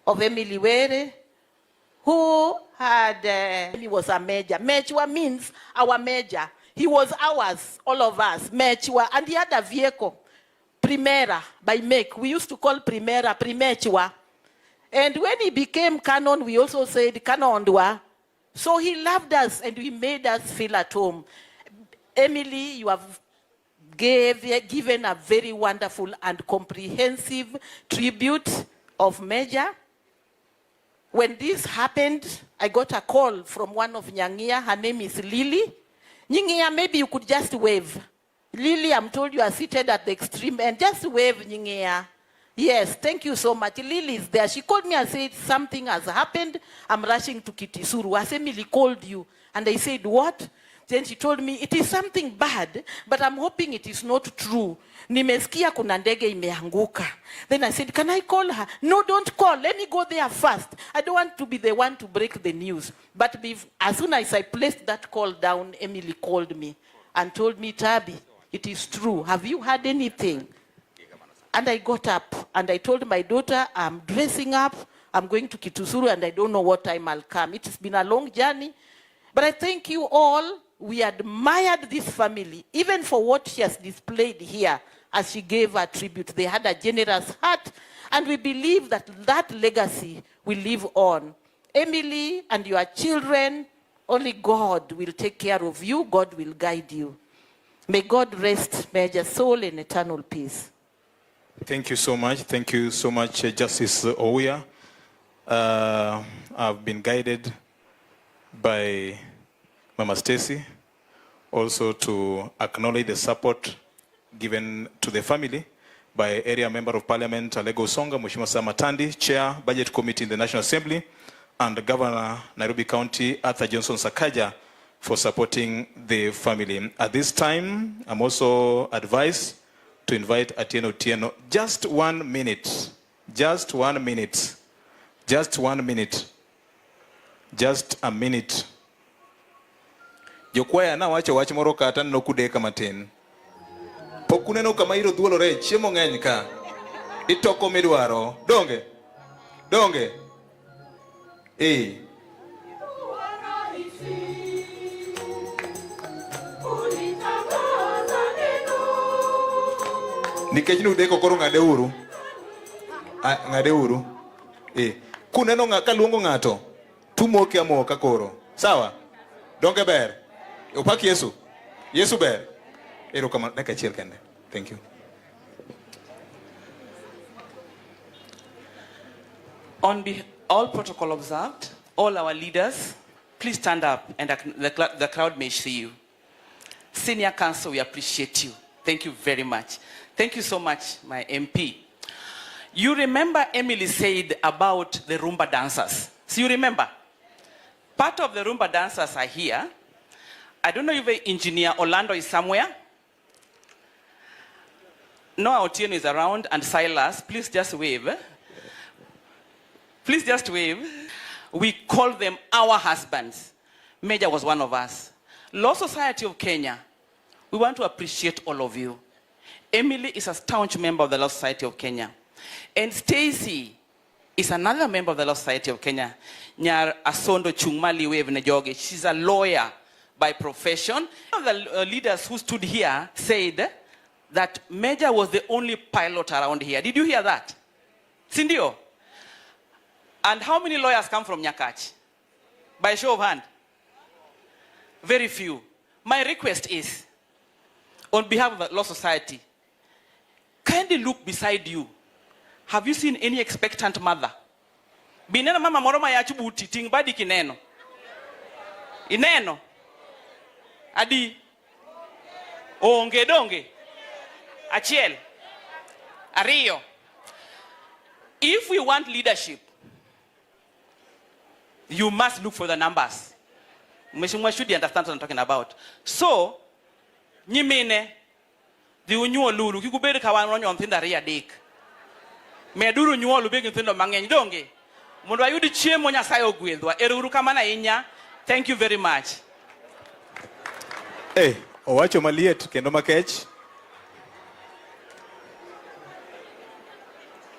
of Emily Were, who had, he was a major. Mechwa means our major. He was ours, all of us, Mechwa. And he had a vehicle, Primera, by make. We used to call Primera, Primechwa. And when he became canon, we also said Canondwa. So he loved us and he made us feel at home. Emily, you have given a very wonderful and comprehensive tribute of Major. When this happened, I got a call from one of Nyangia. Her name is Lily. Nyingia, maybe you could just wave. Lily, I'm told you are seated at the extreme end. Just wave, Nyingia. Yes, thank you so much. Lily is there. She called me and said, something has happened. I'm rushing to Kitisuru. I said, Emily called you. And I said, what? Then she told me, it is something bad, but I'm hoping it is not true. Nimesikia kuna ndege imeanguka. Then I said, can I call her? No, don't call. Let me go there first. I don't want to be the one to break the news. But as soon as I placed that call down, Emily called me and told me, Tabi, it is true. Have you heard anything? And I got up and I told my daughter, I'm dressing up. I'm going to Kitusuru and I don't know what time I'll come. It has been a long journey. But I thank you all. We admired this family, even for what she has displayed here as she gave her tribute. They had a generous heart, and we believe that that legacy will live on. Emily and your children, only God will take care of you. God will guide you. May God rest Major's soul in eternal peace. Thank you so much. Thank you so much, Justice Ouya. I've been guided by Mama Stacy, also to acknowledge the support given to the family by Area Member of Parliament Alego Songa, Mheshimiwa Samatandi, Chair, Budget Committee in the National Assembly, and Governor Nairobi County Arthur Johnson Sakaja for supporting the family. At this time, I'm also advised to invite Atieno Tieno. Just 1 minute. Just 1 minute. Just 1 minute. Just a minute. Jokwaya na wacho wach moro kata no kudeka matin. Pokuneno kama iro dhuolo re chiemo ng'eny ka. Itoko midwaro. Donge. Donge. Nikech nudeko koro ng'ade uru. Ng'ade uru. Kuneno ka luongo ng'ato, tumoke amoka koro. Sawa? Donge ber. Upak Yesu. Yesu ber. Ero kama daka chiel kende. Thank you. All protocol observed, all our leaders, please stand up and the crowd may see you. Senior Council, we appreciate you. Thank you very much. Thank you so much, my MP. You remember Emily said about the Rumba dancers. So you remember? Part of the Rumba dancers are here. I don't know if Engineer Orlando is somewhere. Noah Otieno is around, and Silas. Please just wave. Please just wave. We call them our husbands. Major was one of us. Law Society of Kenya, we want to appreciate all of you. Emily is a staunch member of the Law Society of Kenya. And Stacy is another member of the Law Society of Kenya. Nyar Asondo Chungmali Wave Nejoge. She's a lawyer by profession. One of the leaders who stood here said that Major was the only pilot around here. Did you hear that? Sindio? And how many lawyers come from Nyakach? By show of hand? Very few. My request is, on behalf of the Law Society, kindly look beside you. Have you seen any expectant mother? Binena mama moroma ya chubuti ting badi kineno. Ineno. Adi. Onge donge. Achiel. Ario. If we want leadership, you must look for the numbers. Mheshimiwa should understand what I'm talking about. So, nyimine, the unyuo lulu, kikubere kawan ronyo nthinda ria dik. Meduru nyuo lubegi nthindo mangeny donge. Mundu ayudi chiemo Nyasaye ogwedhwa. Eruru kamana inya. Thank you very much. Owacho maliet kendo makech.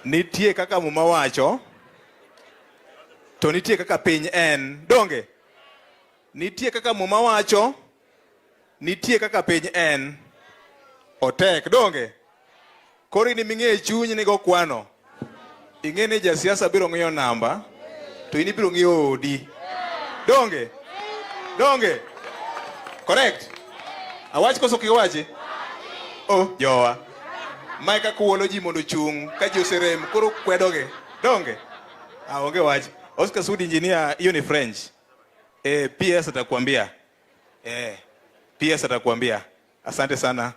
Nitie kaka muma wacho, to nitie kaka piny en, donge? Nitie kaka muma wacho, nitie kaka piny en, otek, donge? Kori ni ming'e chuny ni go kwano. Ing'e ni jasiasa biro ng'iyo namba, to ini biro ng'iyo odi. Donge? Donge? Correct? Awach koso kiwachi? Oh, jowa. Maika kuolo ji mondo chung, ka ji oserem, koro kwedoge. Donge? Onge wach. Oscar Sudi engineer, hiyo ni French. PS atakwambia. PS atakwambia. Asante sana.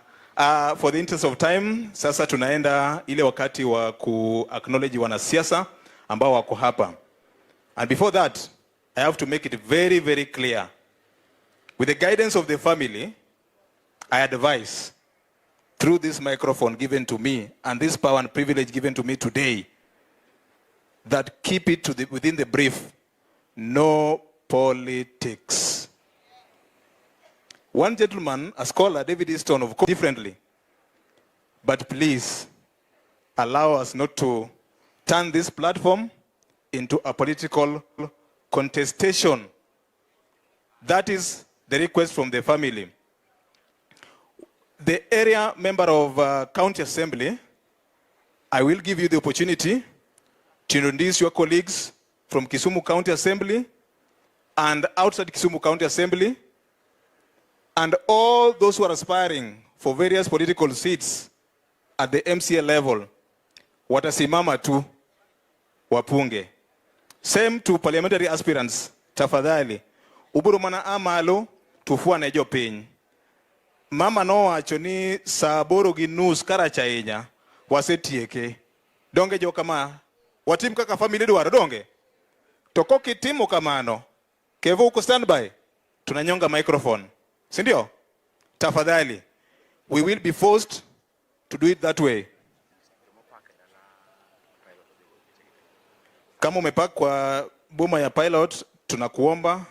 For the interest of time, sasa tunaenda ile wakati wa ku-acknowledge wanasiasa ambao wako hapa. And before that, I have to make it very, very clear. With the guidance of the family, I advise, through this microphone given to me, and this power and privilege given to me today, that keep it to within the brief. No politics. One gentleman, a scholar, David Easton, of course, differently. But please, allow us not to turn this platform into a political contestation. That is the request from the family. The area member of County Assembly, I will give you the opportunity to introduce your colleagues from Kisumu County Assembly and outside Kisumu County Assembly, and all those who are aspiring for various political seats at the MCA level, watasimama tu wapunge. Same to parliamentary aspirants, tafadhali. Uburu mana amalo tufua nejo piny. Mama no wacho ni saa 8:30 karacha inya wasetieke. Donge jo kama watim kaka family dwaro, donge? To kokitimo kamano, Kevo uko standby, tunanyonga microphone. Sindio? Tafadhali. We will be forced to do it that way. Kama umepark kwa boma ya pilot, tunakuomba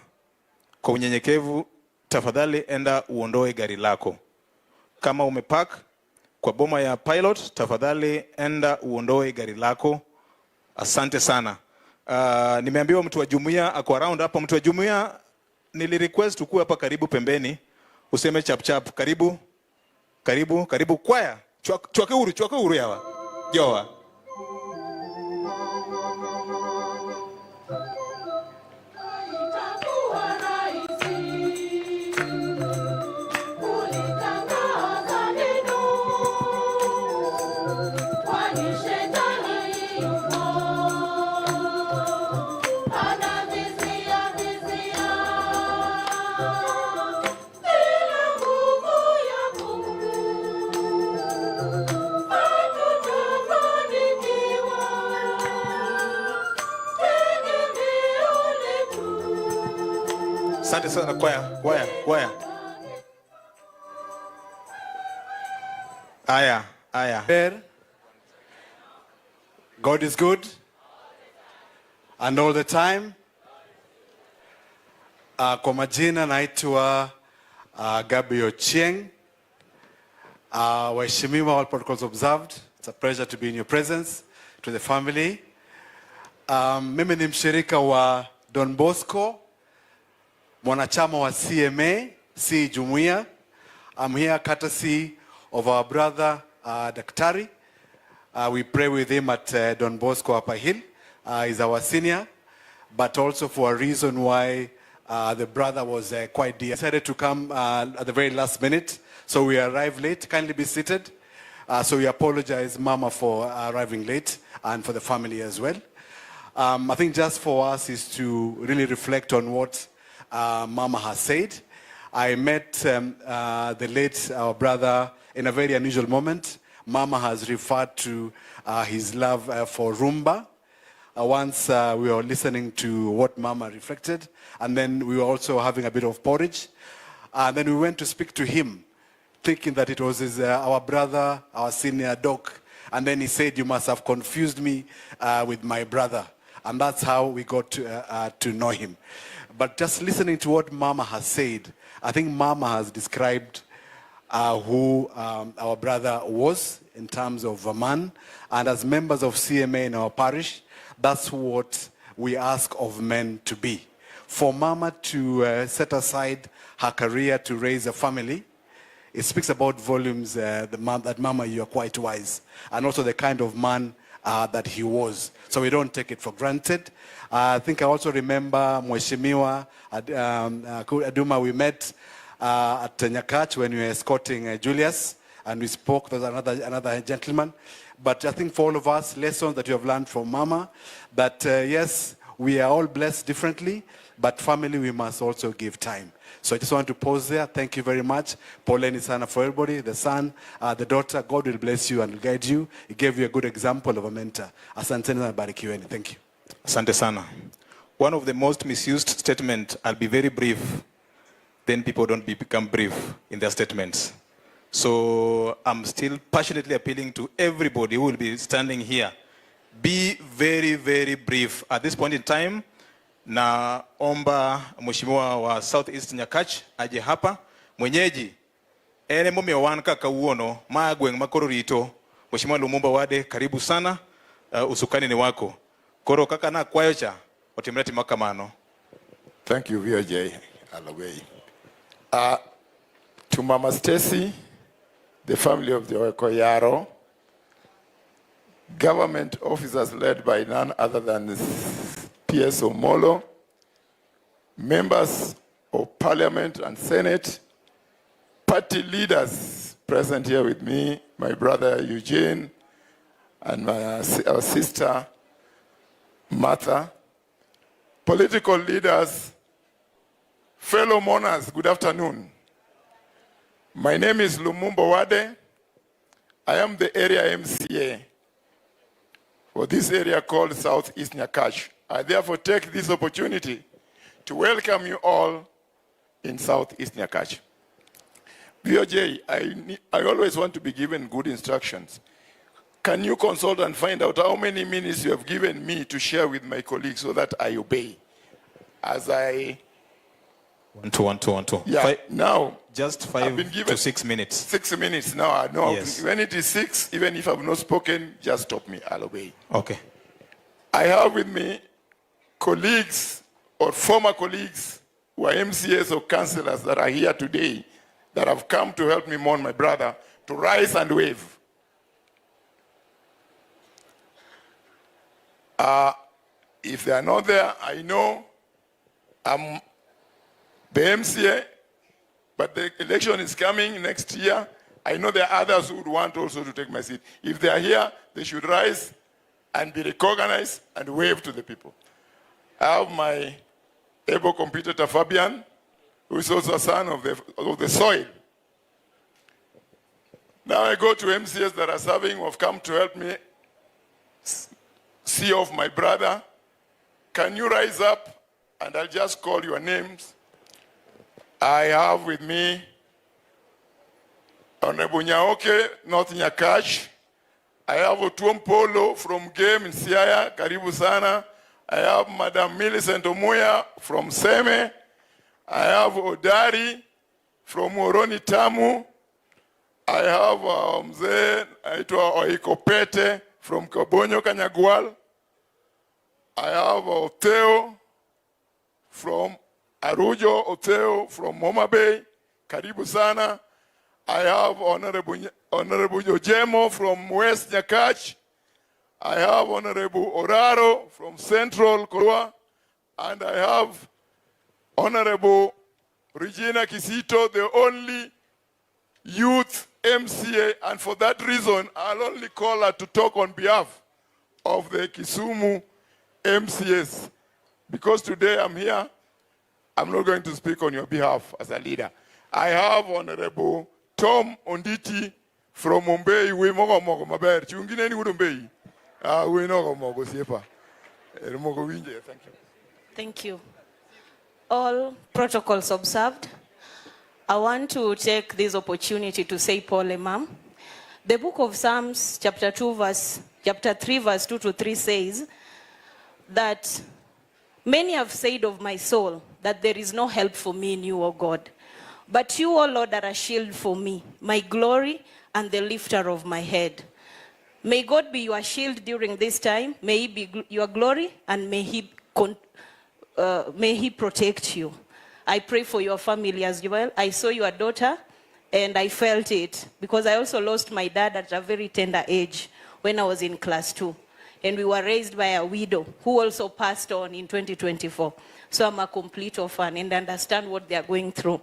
kwa unyenyekevu, tafadhali enda uondoe gari lako. Kama umepark kwa boma ya pilot, tafadhali enda uondoe gari lako. Asante sana. Nimeambiwa mtu wa jumuiya ako around hapa. Mtu wa jumuiya nilirequest ukue hapa karibu pembeni, useme chap chap. Karibu, karibu, karibu kwaya. Chwake uru yawa. Jowa. Asante sana kwaya. Aya. God is good. And all the time. Kwa majina naitwa Gabi Ochieng. Waheshimiwa, all protocols observed. It's a pleasure to be in your presence. To the family. Mimi ni mshirika wa Don Bosco, mwanachama wa CMA, si jumuiya. I'm here courtesy of our brother Dignitary. We pray with him at Don Bosco Upper Hill. He's our senior, but also for a reason why the brother was quite dear. He decided to come at the very last minute, so we arrived late. Kindly be seated. So we apologize, Mama, for arriving late, and for the family as well. I think just for us is to really reflect on what Mama has said. I met the late our brother in a very unusual moment. Mama has referred to his love for rumba. Once we were listening to what Mama reflected, and then we were also having a bit of porridge. And then we went to speak to him, thinking that it was our brother, our senior doc. And then he said, "You must have confused me with my brother." And that's how we got to know him. But just listening to what Mama has said, I think Mama has described who our brother was in terms of a man. And as members of CMA in our parish, that's what we ask of men to be. For Mama to set aside her career to raise a family, it speaks about volumes that Mama, you are quite wise, and also the kind of man that he was. So we don't take it for granted. I think I also remember Mheshimiwa Aduma, we met at Nyakach when we were escorting Julius, and we spoke. There's another gentleman. But I think for all of us, lessons that you have learned from Mama, that yes, we are all blessed differently, but family, we must also give time. So I just want to pause there. Thank you very much. Poleni sana for everybody, the son, the daughter. God will bless you and will guide you. He gave you a good example of a mentor. Asante sana, barikiweni. Thank you. Asante sana. One of the most misused statements, I'll be very brief, then people don't become brief in their statements. So I'm still passionately appealing to everybody who will be standing here. Be very, very brief. At this point in time, na omba mheshimiwa wa Southeast Nyakach aje hapa. Mwenyeji, ene mume wanka kauono, magweng makoro rito. Mheshimiwa Lumumba Wade, karibu sana, usukani ni wako. Koro kaka na kwayocha, otimreti makamano. Thank you, VJ. Alaway. To Mama Stacy, the family of the Okoyaro, government officers led by none other than P.S. Omolo, members of Parliament and Senate, party leaders present here with me, my brother Eugene, and our sister Martha, political leaders, fellow mourners, good afternoon. My name is Lumumba Wade. I am the area MCA for this area called Southeast Nyakach. I therefore take this opportunity to welcome you all in Southeast Nyakach. VOJ, I always want to be given good instructions. Can you consult and find out how many minutes you have given me to share with my colleagues so that I obey? As I... 1, 2, 1, 2, 1, 2. Yeah, now... Just 5 to 6 minutes. 6 minutes now. I know. Yes. When it is 6, even if I've not spoken, just stop me. I'll obey. Okay. I have with me colleagues or former colleagues who are MCAs or councillors that are here today that have come to help me mourn my brother, to rise and wave. If they are not there, I know I'm the MCA, but the election is coming next year. I know there are others who would want also to take my seat. If they are here, they should rise and be recognized and wave to the people. I have my able competitor Fabian, who is also a son of the soil. Now I go to MCAs that are serving, who have come to help me see off my brother. Can you rise up? And I'll just call your names. I have with me Honorable Nyaoke, North Nyakach. I have Otuompolo from Game in Siaya, Karibu Sana. I have Madam Millicent Omoya from Seme. I have Odari from Moroni Tamu. I have Mzee Aitwa Oikopete from Kabonyo Kanyagwal. I have Oteo from Arujo, Oteo from Moma Bay, Karibu Sana. I have Honorable Jojemo from West Nyakach. I have Honorable Oraro from Central Karua. And I have Honorable Regina Kisito, the only youth MCA. And for that reason, I'll only call her to talk on behalf of the Kisumu MCAs. Because today I'm here, I'm not going to speak on your behalf as a leader. I have Honorable Tom Onditi from Mumbai. We mogo mogo maber. Chungine ni Mumbai. We no mogo siepa. Thank you. Thank you. All protocols observed. I want to take this opportunity to say, Paul, Ma'am. The book of Psalms, chapter 3, verse 2 to 3 says that many have said of my soul that there is no help for me in you, O God. But you, O Lord, are a shield for me, my glory and the lifter of my head. May God be your shield during this time. May he be your glory, and may he may he protect you. I pray for your family as well. I saw your daughter and I felt it because I also lost my dad at a very tender age when I was in class 2. And we were raised by a widow who also passed on in 2024. So I'm a complete orphan and understand what they are going through.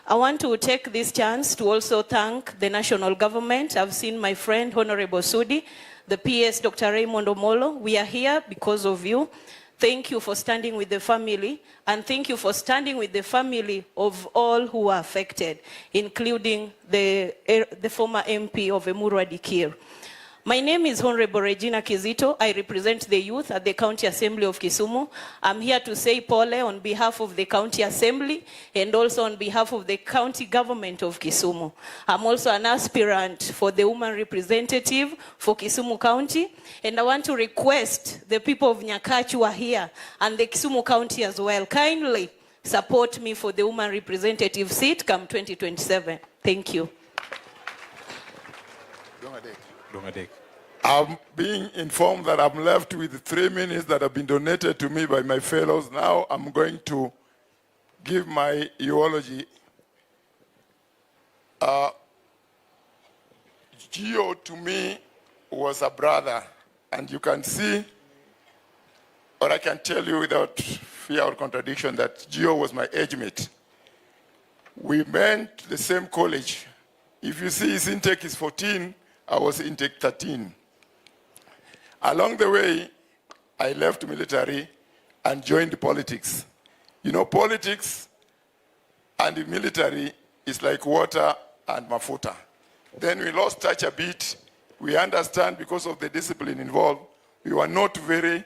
I want to take this chance to also thank the national government. I've seen my friend, Honorable Sudi, the PS, Dr. Raymond Omolo. We are here because of you. Thank you for standing with the family, and thank you for standing with the family of all who are affected, including the former MP of Emurua Dikir. My name is Honorable Regina Kizito. I represent the youth at the County Assembly of Kisumu. I'm here to say pole on behalf of the County Assembly and also on behalf of the County Government of Kisumu. I'm also an aspirant for the woman representative for Kisumu County. And I want to request the people of Nyakach who are here and the Kisumu County as well, kindly support me for the woman representative seat come 2027. Thank you. I'm being informed that I'm left with 3 minutes that have been donated to me by my fellows. Now I'm going to give my eulogy. Gio to me was a brother, and you can see, or I can tell you without fear or contradiction, that Gio was my age mate. We went to the same college. If you see his intake is 14, I was intake 13. Along the way, I left military and joined politics. You know, politics and the military is like water and mafuta. Then we lost touch a bit. We understand because of the discipline involved, we were not very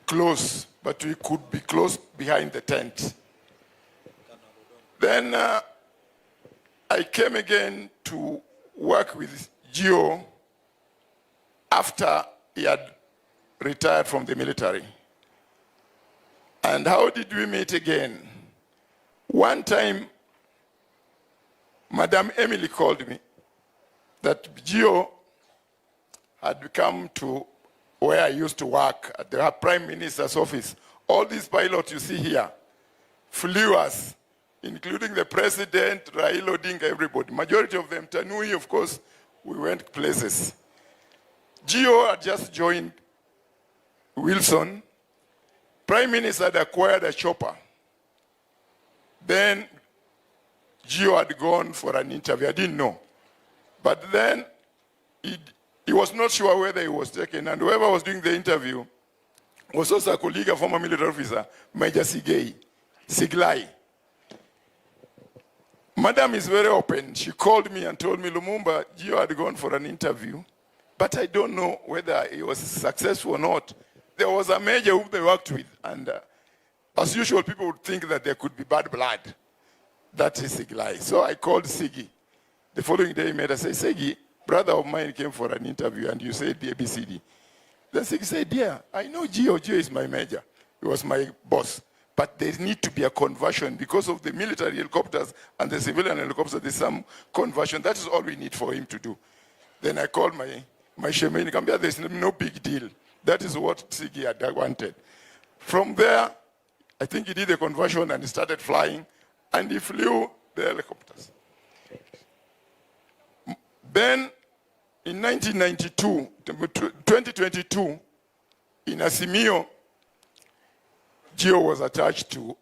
close, but we could be close behind the tent. Then I came again to work with Gio after he had retired from the military. And how did we meet again? One time, Madam Emily called me that Gio had come to where I used to work at the Prime Minister's office. All these pilots you see here flew us, including the President, Raila Odinga, everybody. Majority of them, Tanui, of course, we went places. Gio had just joined Wilson. Prime Minister had acquired a chopper. Then Gio had gone for an interview. I didn't know. But then he was not sure whether he was taken. And whoever was doing the interview was also a colleague, a former military officer, Major Siglai. Madam is very open. She called me and told me, Lumumba, Gio had gone for an interview, but I don't know whether he was successful or not. There was a major who they worked with, and as usual, people would think that there could be bad blood. That is Siglai. So I called Sigi. The following day, he made us say, Sigi, brother of mine came for an interview, and you said the ABCD. Then Sigi said, yeah, I know Gio. Gio is my major. He was my boss. But there need to be a conversion because of the military helicopters and the civilian helicopters. There's some conversion. That is all we need for him to do. Then I called my shaman. There's no big deal. That is what Sigi had wanted. From there, I think he did the conversion and he started flying, and he flew the helicopters. Then, in 1992, 2022, in Asimio, Gio was attached to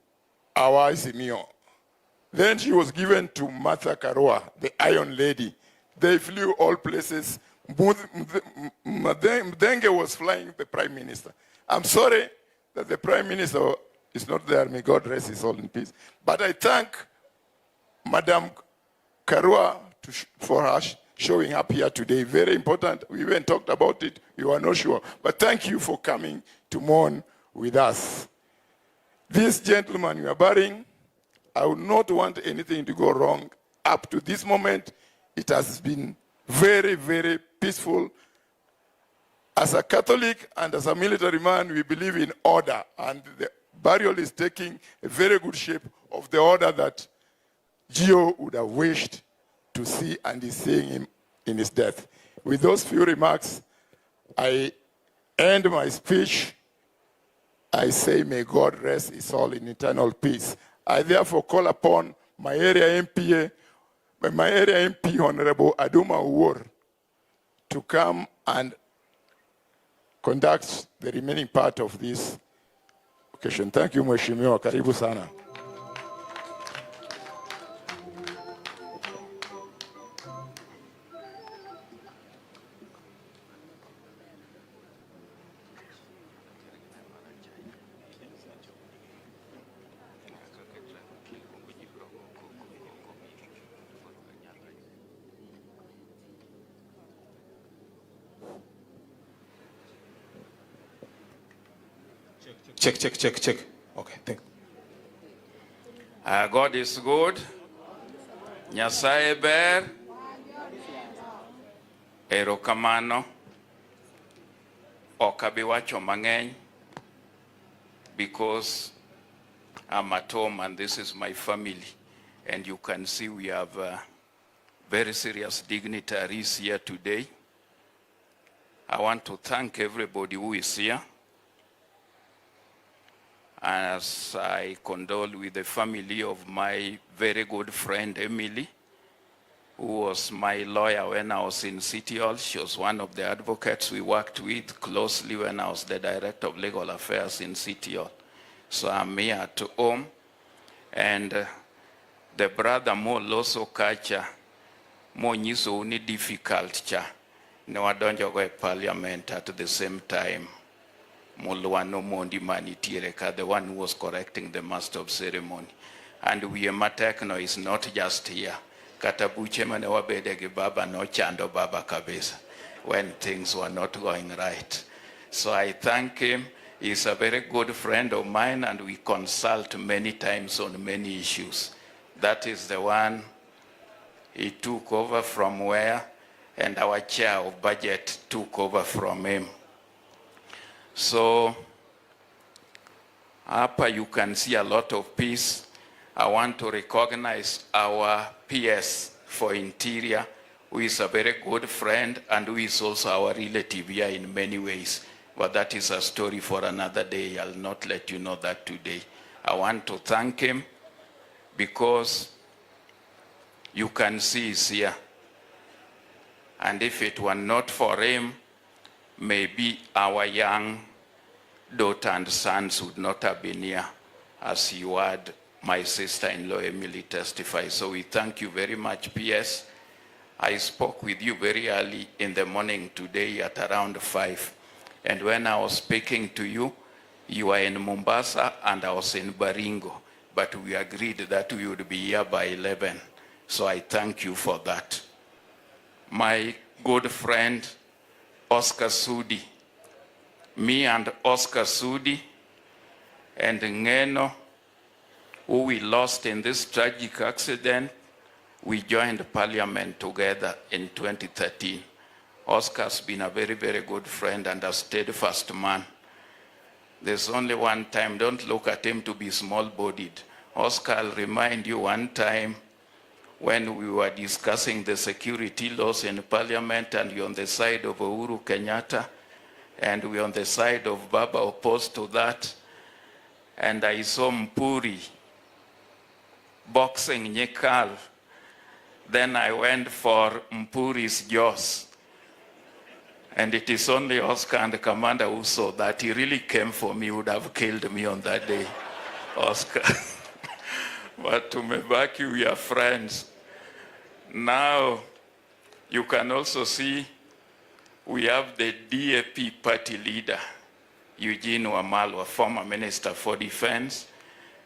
our Asimio. Then she was given to Martha Karua, the Iron Lady. They flew all places. Mdenge was flying the Prime Minister. I'm sorry that the Prime Minister is not there. May God rest his soul in peace. But I thank Madam Karua for her showing up here today. Very important. We even talked about it. We were not sure. But thank you for coming to mourn with us. This gentleman you are burying, I would not want anything to go wrong. Up to this moment, it has been very, very peaceful. As a Catholic and as a military man, we believe in order. And the burial is taking a very good shape of the order that Gio would have wished to see and is seeing him in his death. With those few remarks, I end my speech. I say may God rest his soul in eternal peace. I therefore call upon my area MP, Honorable Aduma Uwor, to come and conduct the remaining part of this occasion. Thank you, Mheshimiwa. Karibu sana. Check. Okay, thank you. God is good. Nyasaye ber. Erokamano. Okabiwacho mang'eny. Because I'm at home and this is my family. And you can see we have very serious dignitaries here today. I want to thank everybody who is here. As I condole with the family of my very good friend Emily, who was my lawyer when I was in City Hall. She was one of the advocates we worked with closely when I was the Director of Legal Affairs in City Hall. So I'm here at home. And the brother Mo Loso Kacha, Mo Nyiso Uni difficult cha, no adonjo go parliament at the same time. Mulwano Mondi Manitiereka, the one who was correcting the master of ceremony. And we Matekno is not just here. Katabuche manewa bedege baba no chando baba kabisa when things were not going right. So I thank him. He's a very good friend of mine and we consult many times on many issues. That is the one he took over from where, and our chair of budget took over from him. So, upper you can see a lot of peace. I want to recognize our PS for Interior, who is a very good friend and who is also our relative here in many ways. But that is a story for another day. I'll not let you know that today. I want to thank him because you can see he's here. And if it were not for him, maybe our young daughter and sons would not have been here, as you heard my sister-in-law Emily testify. So we thank you very much, PS. I spoke with you very early in the morning today at around 5. And when I was speaking to you, you were in Mombasa and I was in Baringo. But we agreed that we would be here by 11. So I thank you for that. My good friend, Oscar Sudi. Me and Oscar Sudi and Ngeno, who we lost in this tragic accident, we joined parliament together in 2013. Oscar's been a very, very good friend and a steadfast man. There's only one time, don't look at him to be small-bodied. Oscar, I'll remind you one time when we were discussing the security laws in parliament and you're on the side of Uhuru Kenyatta and we're on the side of Baba opposed to that. And I saw Mpuri boxing Nyekal. Then I went for Mpuri's jaws. And it is only Oscar and the commander who saw that. He really came for me, would have killed me on that day, Oscar. But to Mebaki, we are friends. Now, you can also see we have the DAP party leader, Eugene Wamalwa, former Minister for Defense,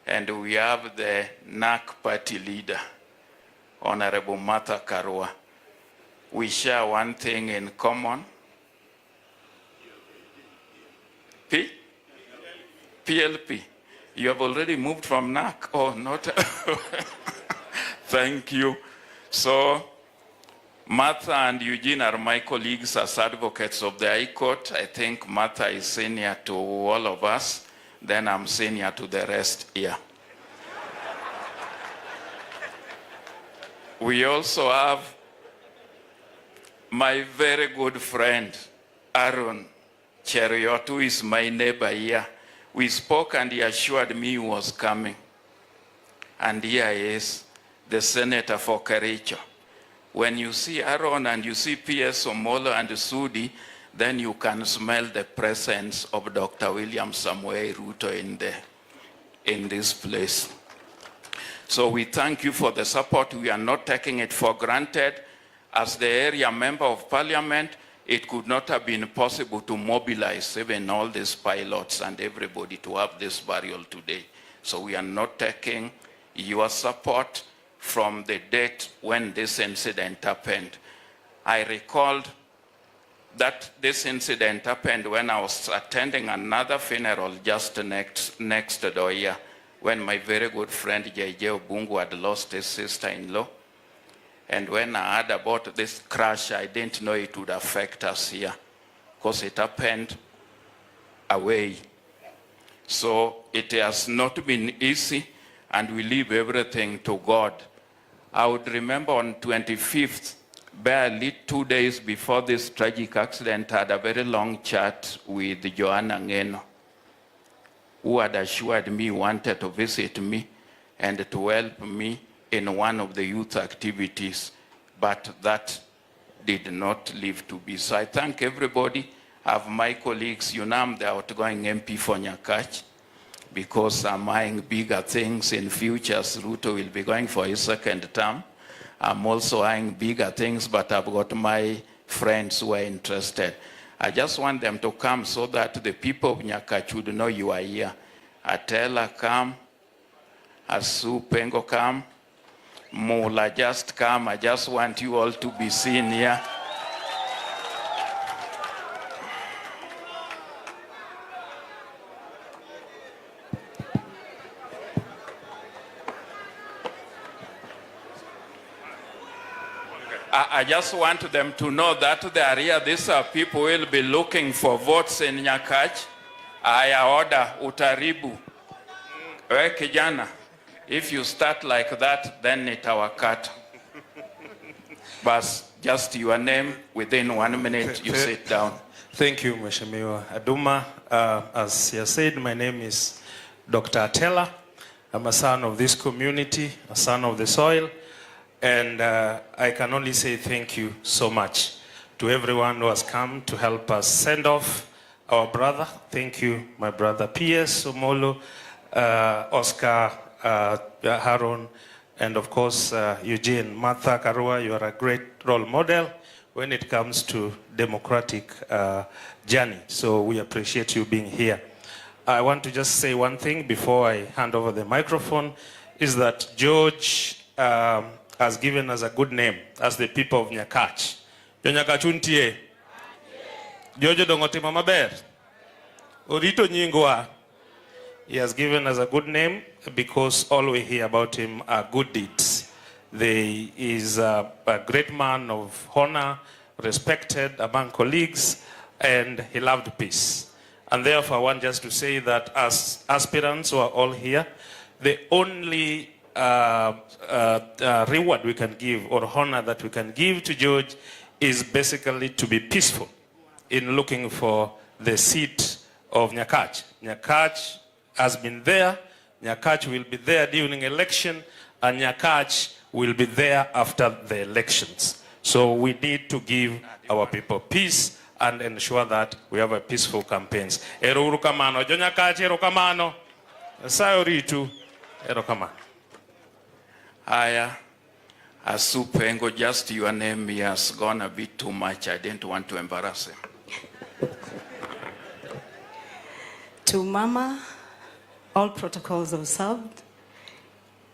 and we have the NAC party leader, Honorable Martha Karua. We share one thing in common. PLP. You have already moved from NAC. Oh, not. Thank you. So, Martha and Eugene are my colleagues as advocates of the High Court. I think Martha is senior to all of us. Then I'm senior to the rest here. We also have my very good friend, Aaron Cheriot, who is my neighbor here. We spoke and he assured me he was coming. And here is the senator for Kericho. When you see Aaron and you see PS Omolo and Sudi, then you can smell the presence of Dr. William Samuel Ruto in this place. So we thank you for the support. We are not taking it for granted. As the area member of parliament, it could not have been possible to mobilize even all these pilots and everybody to have this burial today. So we are not taking your support from the date when this incident happened. I recalled that this incident happened when I was attending another funeral just next door here, when my very good friend AJAABU had lost his sister-in-law. And when I heard about this crash, I didn't know it would affect us here, because it happened away. So it has not been easy, and we leave everything to God. I would remember on 25th, barely 2 days before this tragic accident, I had a very long chat with Joanna Ngeno, who had assured me he wanted to visit me and to help me in one of the youth activities, but that did not live to be. So I thank everybody. I have my colleagues. You know, I'm the outgoing MP for Nyakach, because I'm eyeing bigger things in future. Ruto will be going for his second term. I'm also eyeing bigger things, but I've got my friends who are interested. I just want them to come so that the people of Nyakach would know you are here. Atela come, Asu Pengo come, Mula just come. I just want you all to be seen here. I just want them to know that they are here. These are people who will be looking for votes in Nyakach. Aya order utaribu. We kijana, if you start like that, then it our cut. But just your name, within 1 minute, you sit down. Thank you, Mheshimiwa Aduma. As you said, my name is Dr. Atela. I'm a son of this community, a son of the soil. And I can only say thank you so much to everyone who has come to help us send off our brother. Thank you, my brother PS Omolo, Oscar, Haron, and of course, Eugene. Martha, Karua, you are a great role model when it comes to democratic journey. So we appreciate you being here. I want to just say one thing before I hand over the microphone, is that George has given us a good name as the people of Nyakach. Nyakachuntie. Jojo dongotima maber. Orito nyingwa. He has given us a good name because all we hear about him are good deeds. He is a great man of honor, respected among colleagues, and he loved peace. And therefore I want just to say that as aspirants who are all here, the only reward we can give, or honor that we can give to George, is basically to be peaceful in looking for the seat of Nyakach. Nyakach has been there, Nyakach will be there during election, and Nyakach will be there after the elections. So we need to give our people peace and ensure that we have a peaceful campaigns. Ero urukamano, jo Nyakach ero kamano, sayo ritu, ero kamano. Aya, Asupengo, just your name has gone a bit too much. I didn't want to embarrass him. To Mama, all protocols observed.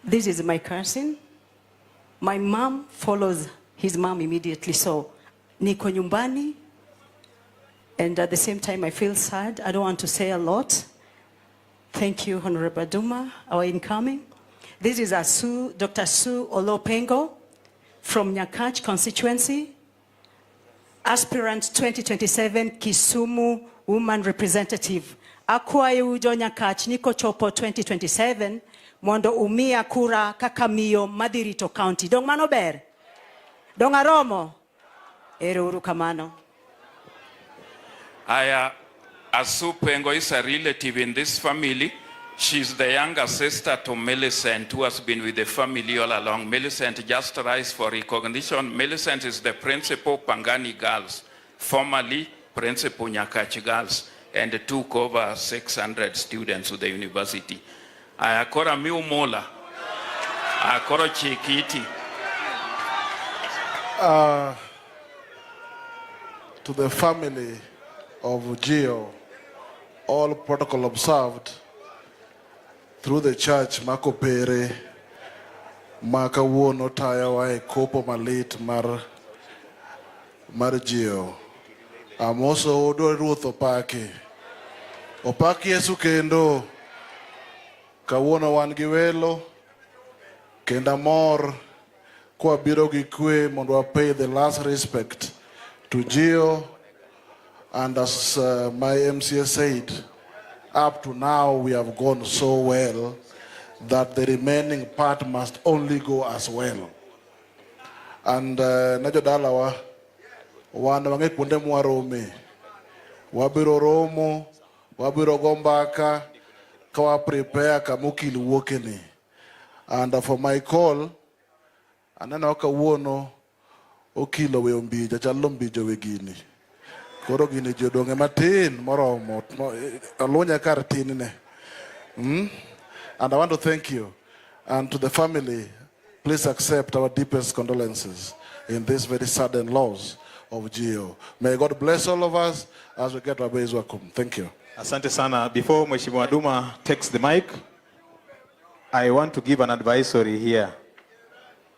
This is my cousin. My mom follows his mom immediately, so niko nyumbani, and at the same time I feel sad. I don't want to say a lot. Thank you, Honorable Duma, our incoming. This is Dr. Sue Olopengo from Nyakach constituency, aspirant 2027 Kisumu woman representative. Akwaye ujo Nyakach niko chopo 2027 mondo umia kura Kakamio Madirito County. Dong mano ber? Dong aromo? Ero urukamano. Aya, Asu Pengo is a relative in this family. She's the younger sister to Millicent, who has been with the family all along. Millicent just rise for recognition. Millicent is the principal Pangani Girls, formerly principal Nyakachi Girls, and took over 600 students to the university. Ayakora Miumola, Ayakora Chikiti. To the family of Geo, all protocol observed through the church, Makopere, Makawuono Tayawa, Kopo Malit, Mar Geo. I'm also Odo Ruth Opaki. Opaki Esukendo, Kawuono Wangivelo, Kenda Mor, Kwa Biro Gikwe, Mondwa pay the last respect to Geo. And as my MCA said, up to now we have gone so well that the remaining part must only go as well. And najodalawa wana wange kunde mwarome wabiro romo wabiro gombaka kawa prepare kamukili wokeni. And for my call anana waka wono okilo we ombija chalombijo wegini koro gini jodonge matin moromo alonya kartin ne. And I want to thank you, and to the family, please accept our deepest condolences in this very sudden loss of Geo. May God bless all of us as we get our ways welcome. Thank you. Asante sana. Before Mheshimiwa Duma takes the mic, I want to give an advisory here.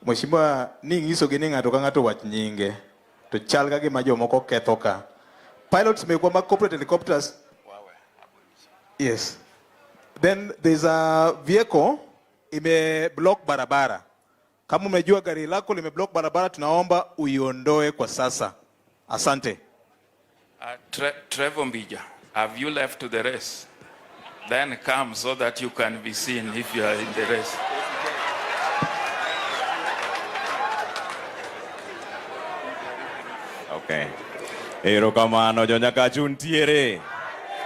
Mheshimiwa ning iso gini ngatoka ngato wach nyinge to chalga gi majomoko kethoka. Pilots may go back corporate helicopters. Yes. Then there's a vehicle ime block barabara. Kama umejua gari lako lime block barabara, tunaomba uiondoe kwa sasa. Asante. Trevor Mbija, have you left to the race? Then come so that you can be seen if you are in the race. Okay. Erokamano jonyaka chuntiere.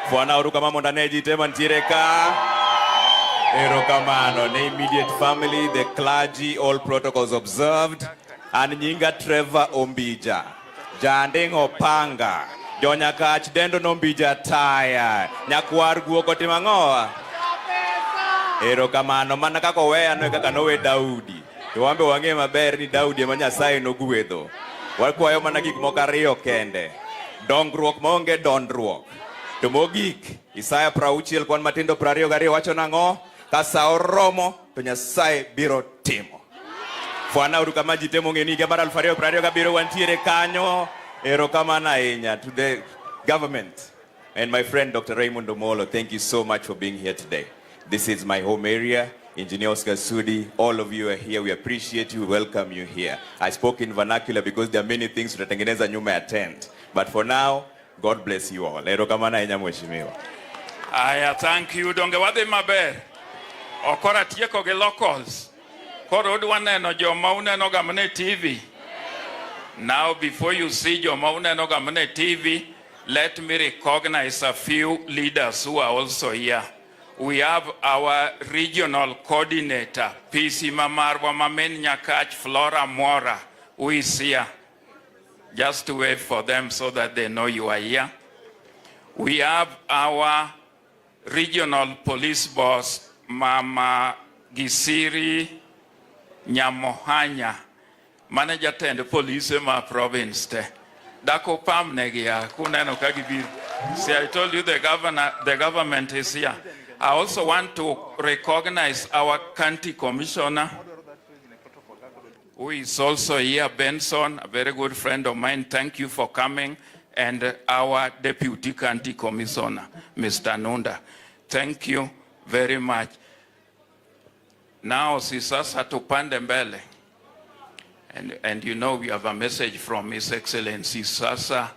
Fwana urukama mondaneji tema ntiere ka. Erokamano, the immediate family, the clergy, all protocols observed. And nyinga Trevor Ombija. Janding Opanga. Jonyaka chdendo nombija taya. Nyakwar guoko timangoa. Erokamano, manaka kowea no kaka nowe Daudi. Tuwambe wange maber ni Daudi emanya sai no guedo. Walikuwa mana gik moko ariyo kende. Dongruok maonge dondruok. To mogik, Isaya 60 kwan matindo 22 wacho nang'o? Ka sa oromo to Nyasaye biro timo. Fwana uru kama ji temo ng'eni higa mar 2022 wantiere kanyo. Erokamano ahinya to the government and my friend Dr. Raymond Omolo. Thank you so much for being here today. This is my home area. Engineer Oscar Sudi, all of you are here. We appreciate you. Welcome you here. I spoke in vernacular because there are many things that you may attend. But for now, God bless you all. I thank you. Don't get what they maber. Okora tieko ge locals. Koro odwane no jomaune no gamne TV. Now, before you see jomaune no gamne TV, let me recognize a few leaders who are also here. We have our regional coordinator, PC Mamarwa Mamen Nyakach Flora Mora, who is here. Just to wait for them so that they know you are here. We have our regional police boss, Mama Gisiri Nyamohanya, manager tend police in my province. Dako pam negia, kuneno kagibir. See, I told you the government is here. I also want to recognize our county commissioner, who is also here, Benson, a very good friend of mine. Thank you for coming. And our deputy county commissioner, Mr. Nunda. Thank you very much. Now, sisasa tupande mbele. And you know we have a message from His Excellency. Sasa,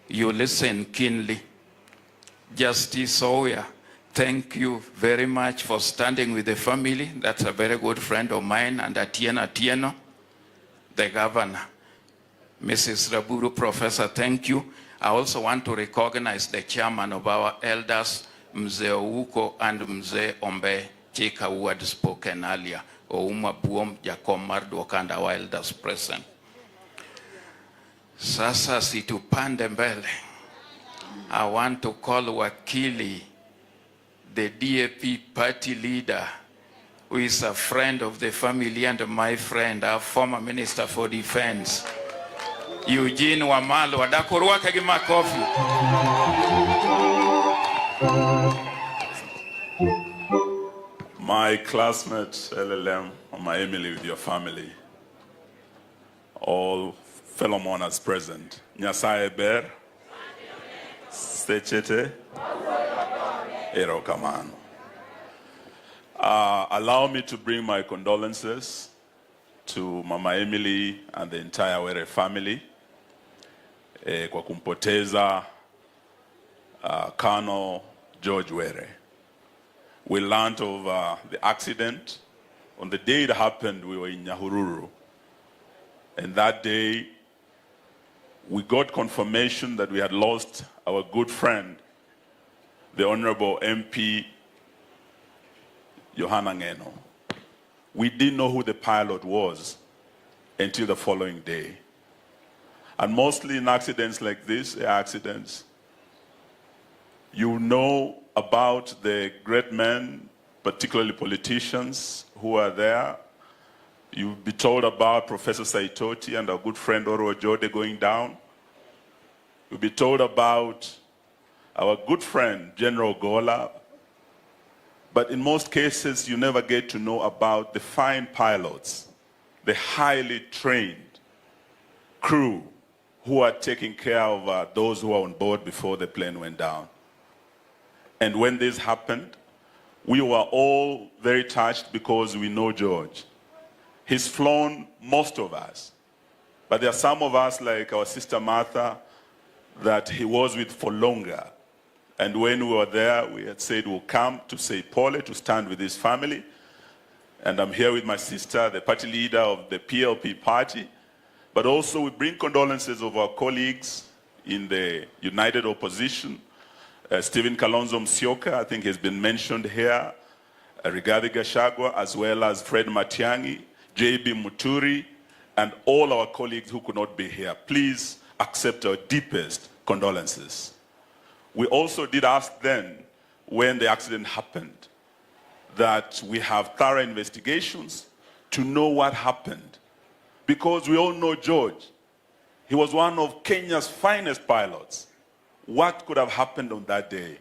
you listen keenly. Justice Oya, thank you very much for standing with the family. That's a very good friend of mine. And Atieno Atieno, the governor. Mrs. Raburu, Professor, thank you. I also want to recognize the chairman of our elders, Mzee Ouko and Mzee Ombe Chika, who had spoken earlier, Ouma Buom, Jacob Marduk, and our elders present. Sasa situpande mbele. I want to call Wakili, the DAP party leader, who is a friend of the family and my friend, our former Minister for Defense, Eugene Wamalwa. Karua kagi makofi. My classmate, LLM, Mama Emily with your family, all fellow mourners present. Nyasaye ber, Sechete, Ero Kaman. Allow me to bring my condolences to Mama Emily and the entire Were family kwa kumpoteza Colonel George Were. We learned of the accident. On the day it happened, we were in Nyahururu. And that day, we got confirmation that we had lost our good friend, the Honorable MP, Johanna Ngeno. We didn't know who the pilot was until the following day. And mostly in accidents like this, accidents, you know about the great men, particularly politicians who are there. You'll be told about Professor Saitoti and our good friend Oro Jode going down. You'll be told about our good friend General Gola. But in most cases, you never get to know about the fine pilots, the highly trained crew who are taking care of those who are on board before the plane went down. And when this happened, we were all very touched because we know George. He's flown most of us. But there are some of us, like our sister Martha, that he was with for longer. And when we were there, we had said we'll come to say Pole, to stand with his family. And I'm here with my sister, the party leader of the PLP party. But also we bring condolences of our colleagues in the United Opposition. Stephen Kalonzo Musyoka, I think has been mentioned here, Rigathi Gachagua, as well as Fred Matiang'i, J.B. Muturi, and all our colleagues who could not be here. Please accept our deepest condolences. We also did ask then, when the accident happened, that we have thorough investigations to know what happened. Because we all know George. He was one of Kenya's finest pilots. What could have happened on that day?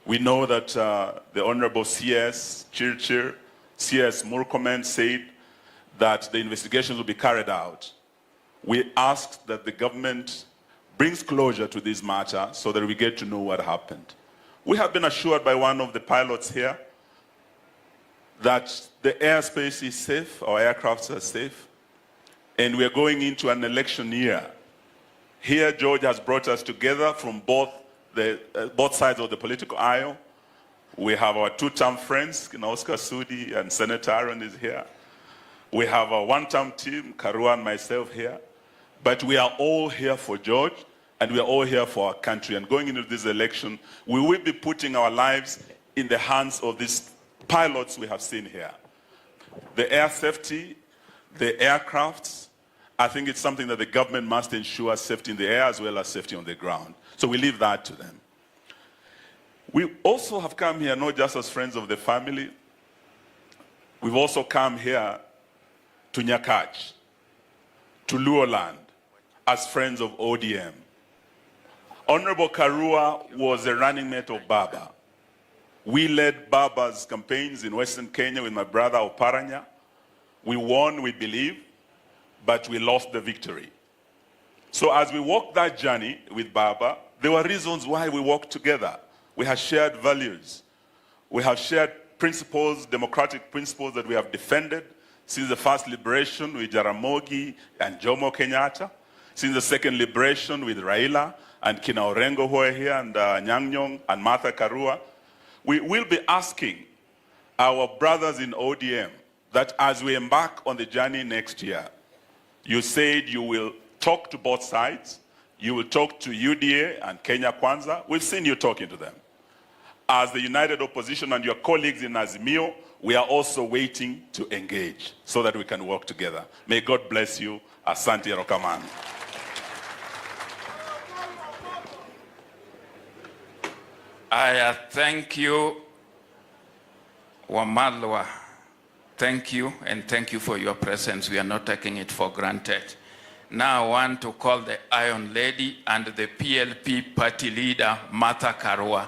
We know that the Honorable CS Chirchir, CS Murkomen said that the investigations will be carried out. We asked that the government brings closure to this matter so that we get to know what happened. We have been assured by one of the pilots here that the airspace is safe, our aircrafts are safe, and we are going into an election year. Here, George has brought us together from both sides of the political aisle. We have our two-term friends, Oscar Sudi and Senator Aaron is here. We have our one-term team, Karua and myself here. But we are all here for George, and we are all here for our country. And going into this election, we will be putting our lives in the hands of these pilots we have seen here. The air safety, the aircrafts, I think it's something that the government must ensure safety in the air as well as safety on the ground. So we leave that to them. We also have come here not just as friends of the family. We've also come here to Nyakach, to Luoland, as friends of ODM. Honorable Karua was a running mate of Baba. We led Baba's campaigns in Western Kenya with my brother Oparanya. We won, we believe, but we lost the victory. So as we walked that journey with Baba, there were reasons why we walked together. We have shared values. We have shared principles, democratic principles that we have defended since the first liberation with Jaramogi and Jomo Kenyatta, since the second liberation with Raila and Kina Orengo who are here, and Nyang'nyong and Martha Karua. We will be asking our brothers in ODM that as we embark on the journey next year, you said you will talk to both sides, You will talk to UDA and Kenya Kwanza. We've seen you talking to them. As the United Opposition and your colleagues in Azimio, we are also waiting to engage so that we can work together. May God bless you. Asante Rokamani. I thank you, Wamalwa. Thank you, and thank you for your presence. We are not taking it for granted. Now I want to call the Iron Lady and the PLP party leader, Martha Karua.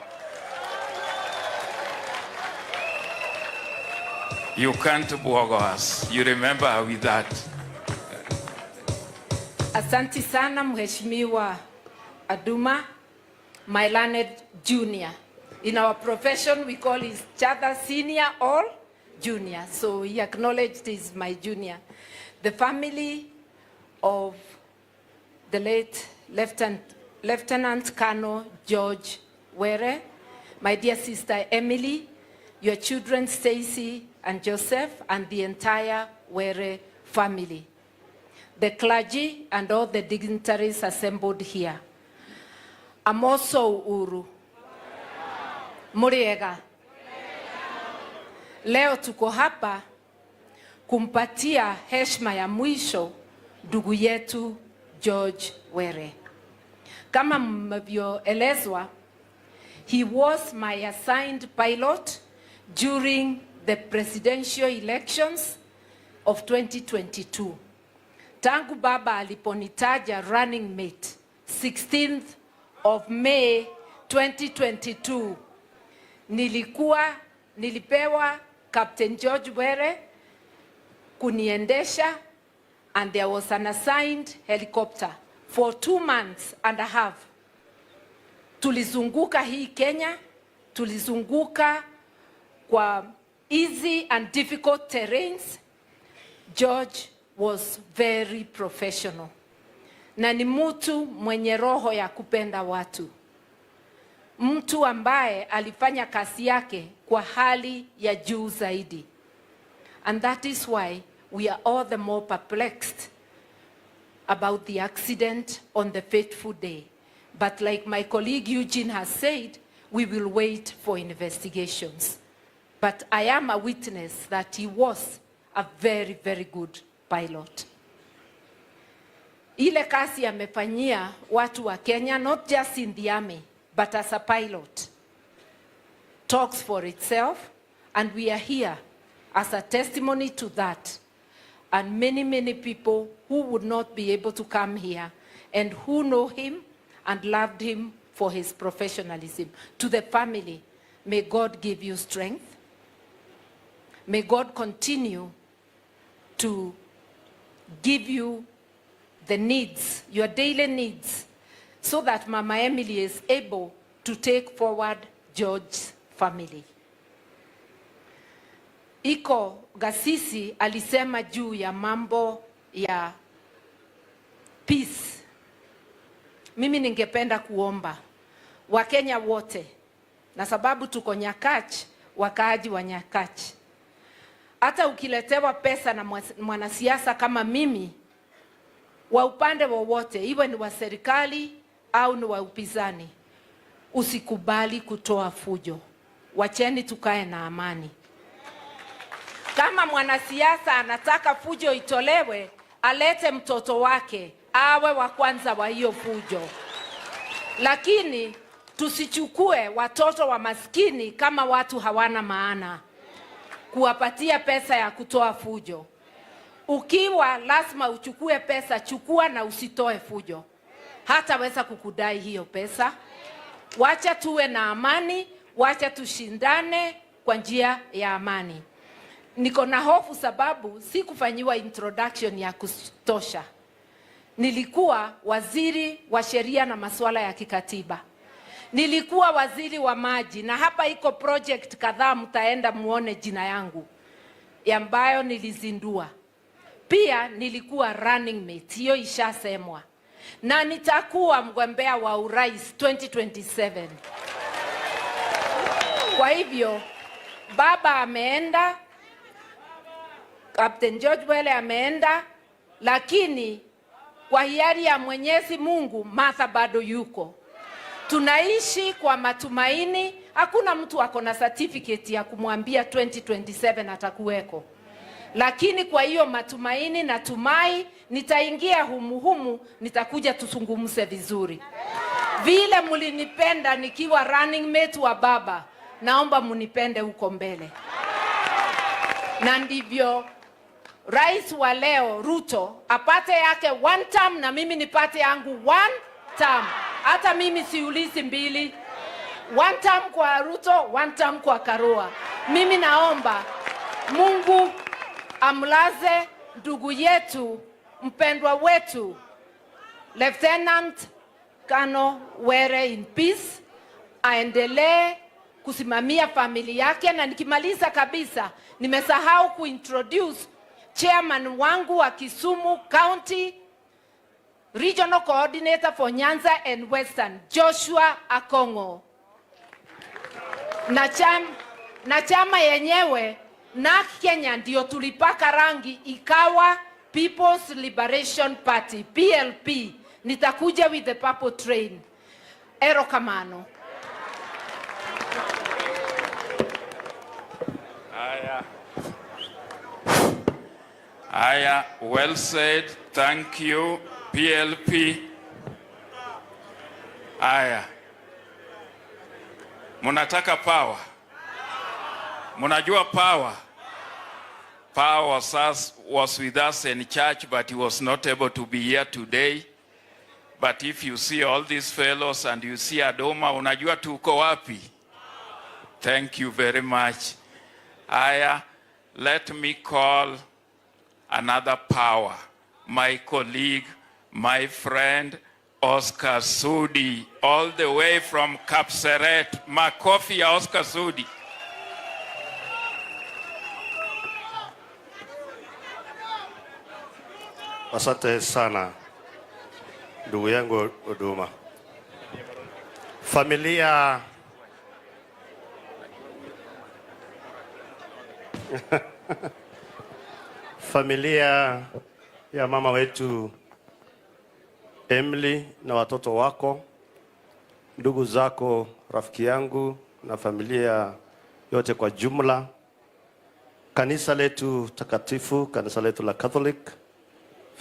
You can't boggle us. You remember with that. Asante sana Mheshimiwa Aduma, my learned junior. In our profession, we call each other senior or junior. So he acknowledged he's my junior. The family of the late Lieutenant Colonel George Were, my dear sister Emily, your children Stacy and Joseph, and the entire Were family, the clergy and all the dignitaries assembled here. Amoso Uru. Muriega. Leo tuko hapa kumpatia heshima ya mwisho ndugu yetu George Were. Kama mmevyoelezwa, he was my assigned pilot during the presidential elections of 2022. Tangu baba aliponitaja running mate 16th of May 2022, nilipewa Captain George Were kuniendesha, and there was an assigned helicopter for 2 months and a half. Tulizunguka hii Kenya, tulizunguka kwa easy and difficult terrains. George was very professional. Na ni mtu mwenye roho ya kupenda watu. Mtu ambaye alifanya kazi yake kwa hali ya juu zaidi. And that is why we are all the more perplexed about the accident on the fateful day. But like my colleague Eugene has said, we will wait for investigations. But I am a witness that he was a very, very good pilot. Ile kazi amefanyia watu wa Kenya, not just in the army, but as a pilot, talks for itself, and we are here as a testimony to that. And many, many people who would not be able to come here and who know him and loved him for his professionalism. To the family, may God give you strength. May God continue to give you the needs, your daily needs, so that Mama Emily is able to take forward George's family. Iko Gasisi alisema juu ya mambo ya peace. Mimi ningependa kuomba Wakenya wote, na sababu tuko Nyakach, wakaaji wa Nyakach, hata ukiletewa pesa na mwanasiasa kama mimi, wa upande wowote, iwe ni wa serikali au ni wa upinzani, usikubali kutoa fujo. Wacheni tukae na amani. Kama mwanasiasa anataka fujo itolewe, alete mtoto wake, awe wa kwanza wa hiyo fujo. Lakini tusichukue watoto wa maskini kama watu hawana maana, kuwapatia pesa ya kutoa fujo. Ukiwa lazima uchukue pesa, chukua na usitoe fujo. Hataweza kukudai hiyo pesa. Wacha tuwe na amani, wacha tushindane kwa njia ya amani. Niko na hofu sababu sikufanyiwa introduction ya kutosha. Nilikuwa waziri wa sheria na masuala ya kikatiba. Nilikuwa waziri wa maji, na hapa iko project kadhaa mtaenda muone jina yangu ambayo nilizindua. Pia nilikuwa running mate, hiyo ishasemwa. Na nitakuwa mgombea wa urais 2027. Kwa hivyo baba ameenda, Captain George Were ameenda, lakini kwa hiari ya Mwenyezi Mungu, Martha bado yuko. Tunaishi kwa matumaini. Hakuna mtu ako na certificate ya kumwambia 2027 atakuweko. Lakini kwa hiyo matumaini, natumai nitaingia humu, nitakuja tuzungumze vizuri. Vile mlinipenda nikiwa running mate wa baba, naomba munipende huko mbele. Na ndivyo rais wa leo Ruto apate yake 1 term na mimi nipate yangu 1 term. Hata mimi siulizi mbili. 1 term kwa Ruto, 1 term kwa Karua. Mimi naomba Mungu amlaze ndugu yetu, mpendwa wetu Lieutenant Kano Were in peace, aendelee kusimamia familia yake. Na nikimaliza kabisa, nimesahau kuintroduce chairman wangu wa Kisumu County Regional Coordinator for Nyanza and Western, Joshua Akongo. Na chama yenyewe na Kenya ndio tulipaka rangi ikawa People's Liberation Party, PLP. Nitakuja with the purple train. Erokamano. Aya, well said. Thank you, PLP. Aya. Munataka power. Munajua power. Power was with us in church, but he was not able to be here today. But if you see all these fellows and you see Adoma, unajua tuko wapi? Thank you very much. Aya, let me call another power, my colleague, my friend, Oscar Sudi, all the way from Kapseret. Makofi ya Oscar Sudi. Asante sana ndugu yangu Oduma. Familia familia ya mama wetu Emily na watoto wako, ndugu zako, rafiki yangu na familia yote kwa jumla, kanisa letu takatifu, kanisa letu la Catholic,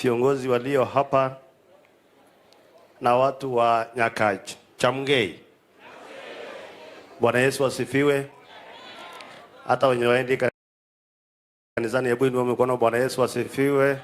viongozi walio hapa na watu wa Nyakach, Chamgei. Bwana Yesu asifiwe. Hata wenye waendi kanisani, hebu inua mikono. Bwana Yesu asifiwe.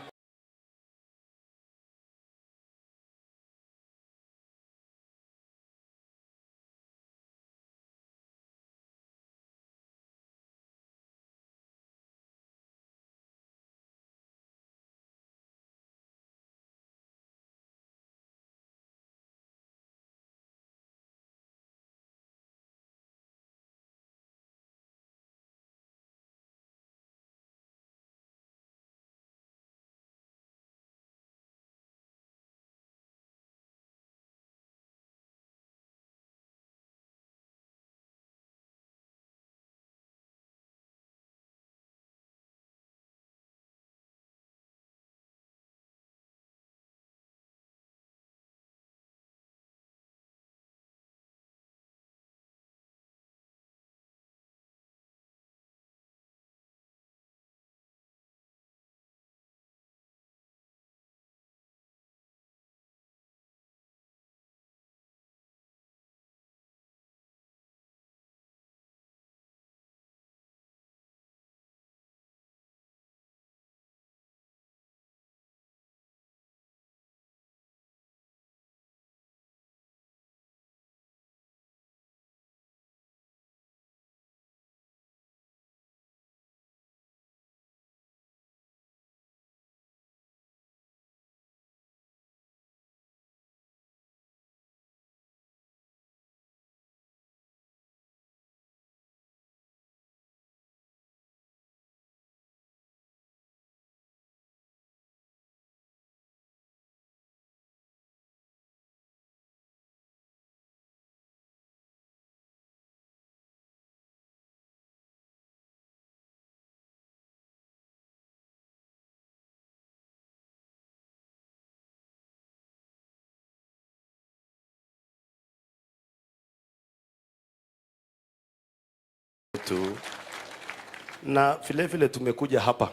tu. Na vile tumekuja hapa.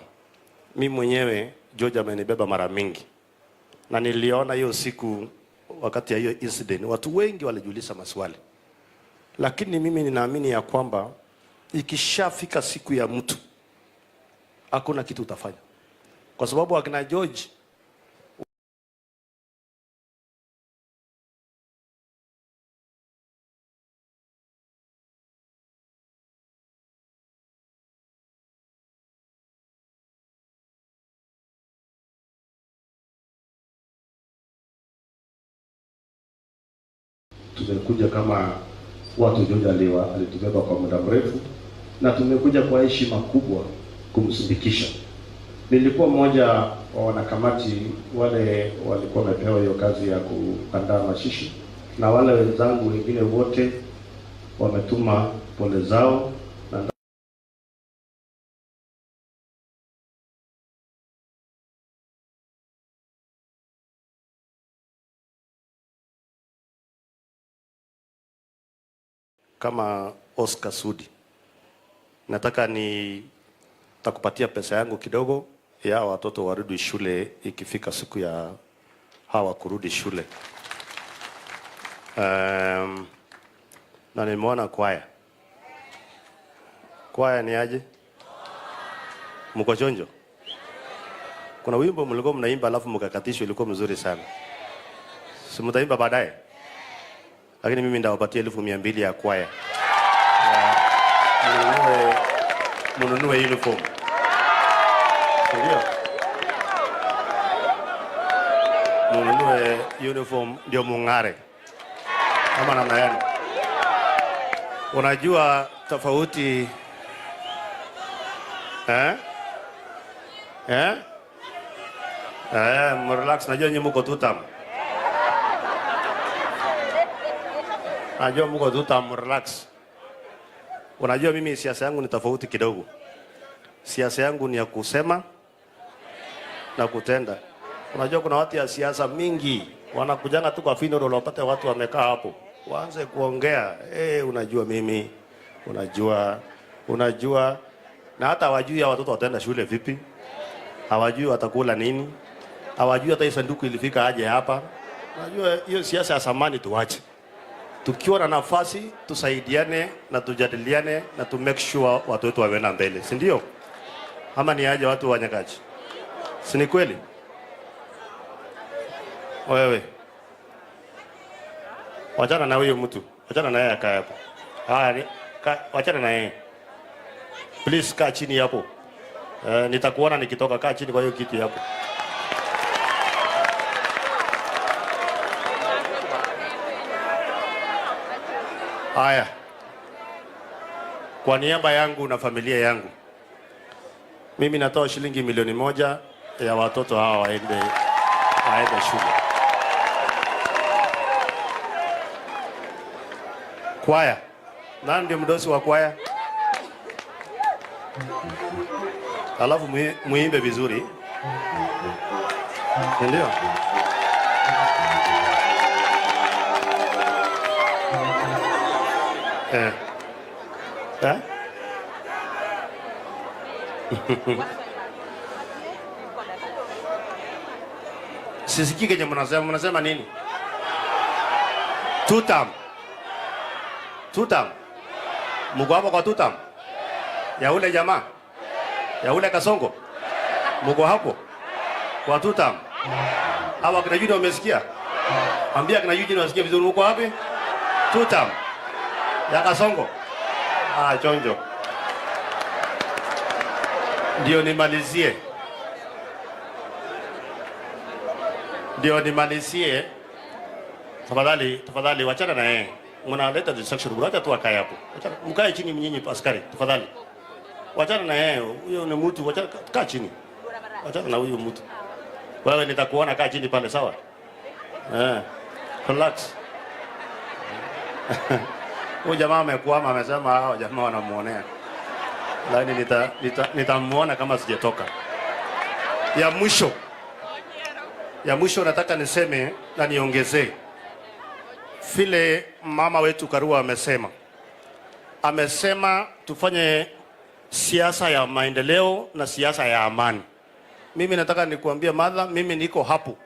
Mimi mwenyewe George amenibeba mara mingi. Na niliona hiyo siku wakati ya hiyo incident watu wengi walijiuliza maswali. Lakini mimi ninaamini ya kwamba ikishafika siku ya mtu hakuna kitu utafanya. Kwa sababu akina George tumekuja kama watu George alitubeba kwa muda mrefu na tumekuja kwa heshima kubwa kumsindikisha. Nilikuwa mmoja wa wanakamati wale walikuwa wamepewa hiyo kazi ya kuandaa mazishi, na wale wenzangu wengine wote wametuma pole zao na kama Oscar Sudi. Nataka takupatia pesa yangu kidogo ya watoto warudi shule ikifika siku ya hawa kurudi shule. Na nimeona kwaya. Kwaya ni aje? Mko chonjo? Kuna wimbo mlikuwa mnaimba alafu mkakatishwa, ilikuwa mzuri sana. Si mtaimba baadaye? Lakini mimi ndawapatia 1200 ya kwaya. Mununue uniform. Ndio. Mununue uniform ndio mungare. Kama namna gani? Unajua tofauti relax, najua nyinyi mko tutam. Najua mko tutam, relax. Unajua mimi siasa yangu ni tofauti kidogo. Siasa yangu ni ya kusema na kutenda. Unajua kuna watu ya siasa mingi wanakujanga tu kwa funeral wapate watu wamekaa hapo. Waanze kuongea, unajua mimi, unajua na hata hawajui ya watoto wataenda shule vipi. Hawajui watakula nini. Hawajui hata sanduku ilifika aje hapa. Unajua hiyo siasa ya zamani tuache. Tukiwa na nafasi tusaidiane na tujadiliane na to make sure watu wetu wawe mbele, si ndio? Ama ni aje watu wa Nyakachi? Si ni kweli? Wewe wachana na huyo mtu, wachana na yeye akae hapo. Wachana na yeye. Please kaa chini hapo. Nitakuona nikitoka, kaa chini kwa hiyo kiti hapo. Haya. Kwa niaba yangu na familia yangu, mimi natoa shilingi 1,000,000 ya watoto hawa waende shule. Kwaya. Nani ndio mdosi wa kwaya? Alafu muimbe vizuri. Ndio. Sisikii kenye mnasema nini? Tutam. Mko hapo kwa tutam? Ya ule jamaa? Ya ule Kasongo? Mko hapo kwa tutam? Hawa kina Eugene wamesikia? Ambia kina Eugene wasikie vizuri, mko wapi? Tutam. Ya Kasongo? Chonjo. Ndio nimalizie. Tafadhali wachana na yeye. Mnaleta distraction, acha tu akae hapo. Mkae chini mnyinyi askari, tafadhali. Wachana na yeye. Huyo ni mtu, wachana, kaa chini. Wachana na huyo mtu. Wewe nitakuona, kaa chini pale, sawa? Relax. Huyo jamaa amekwama, amesema hao jamaa wanamuonea. Lakini nitamuona kama sijatoka. Ya mwisho nataka niseme na niongezee. Vile mama wetu Karua amesema tufanye siasa ya maendeleo na siasa ya amani. Mimi nataka nikuambia Martha, mimi niko hapo.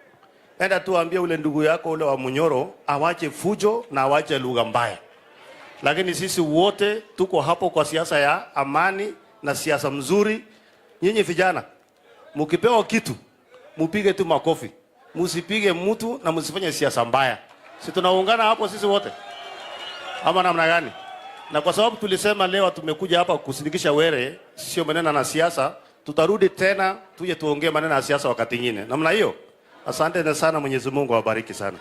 Enda tuambie ule ndugu yako ule wa Munyoro awache fujo na awache lugha mbaya. Lakini sisi wote tuko hapo kwa siasa ya amani na siasa mzuri. Nyinyi vijana, mkipewa kitu, mupige tu makofi. Musipige mtu na musifanye siasa mbaya. Si tunaungana hapo sisi wote? Ama namna gani? Na kwa sababu tulisema leo tumekuja hapa kusindikisha Were, sio maneno na siasa, tutarudi tena tuje tuongee maneno ya siasa wakati nyingine. Namna hiyo. Asante sana, Mwenyezi Mungu awabariki sana.